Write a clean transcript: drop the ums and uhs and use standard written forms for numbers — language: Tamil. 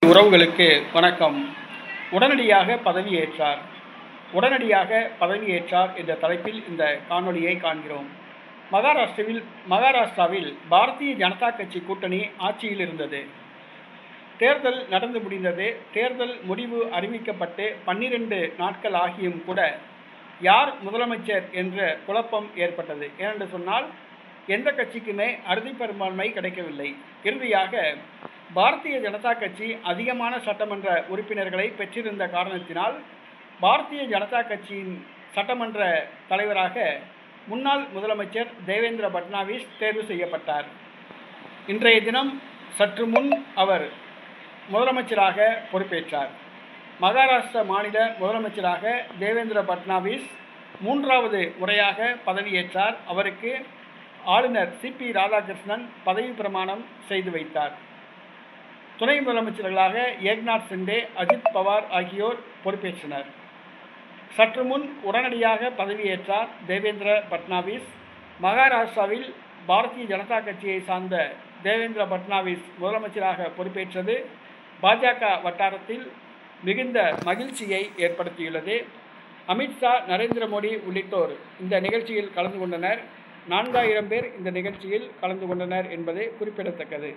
உறவுகளுக்கு வணக்கம். உடனடியாக பதவியேற்றார் என்ற தலைப்பில் இந்த காணொளியை காண்கிறோம். மகாராஷ்டிராவில் பாரதிய ஜனதா கட்சி கூட்டணி ஆட்சியில் இருந்தது. தேர்தல் நடந்து முடிந்தது. தேர்தல் முடிவு அறிவிக்கப்பட்டு 12 நாட்கள் ஆகியும் கூட யார் முதலமைச்சர் என்ற குழப்பம் ஏற்பட்டது. ஏனென்று சொன்னால் எந்த கட்சிக்குமே அறுதி பெரும்பான்மை கிடைக்கவில்லை. இறுதியாக பாரதிய ஜனதா கட்சி அதிகமான சட்டமன்ற உறுப்பினர்களை பெற்றிருந்த காரணத்தினால் பாரதிய ஜனதா கட்சியின் சட்டமன்ற தலைவராக முன்னாள் முதலமைச்சர் தேவேந்திர பட்னாவிஸ் தேர்வு செய்யப்பட்டார். இன்றைய தினம் சற்று முன் அவர் முதலமைச்சராக பொறுப்பேற்றார். மகாராஷ்டிரா மாநில முதலமைச்சராக தேவேந்திர பட்னாவிஸ் 3வது முறையாக பதவியேற்றார். அவருக்கு ஆளுநர் CP ராதாகிருஷ்ணன் பதவி பிரமாணம் செய்து வைத்தார். துணை முதலமைச்சர்களாக ஏக்நாத் ஷிண்டே, அஜித் பவார் ஆகியோர் பொறுப்பேற்றனர். சற்று முன் உடனடியாக பதவியேற்றார் தேவேந்திர பட்னாவிஸ். மகாராஷ்டிராவில் பாரதிய ஜனதா கட்சியை சார்ந்த தேவேந்திர பட்னாவிஸ் முதலமைச்சராக பொறுப்பேற்றது பாஜக வட்டாரத்தில் மிகுந்த மகிழ்ச்சியை ஏற்படுத்தியுள்ளது. அமித்ஷா, நரேந்திர மோடி உள்ளிட்டோர் இந்த நிகழ்ச்சியில் கலந்து கொண்டனர். 4000 பேர் இந்த நிகழ்ச்சியில் கலந்து கொண்டனர் என்பது குறிப்பிடத்தக்கது.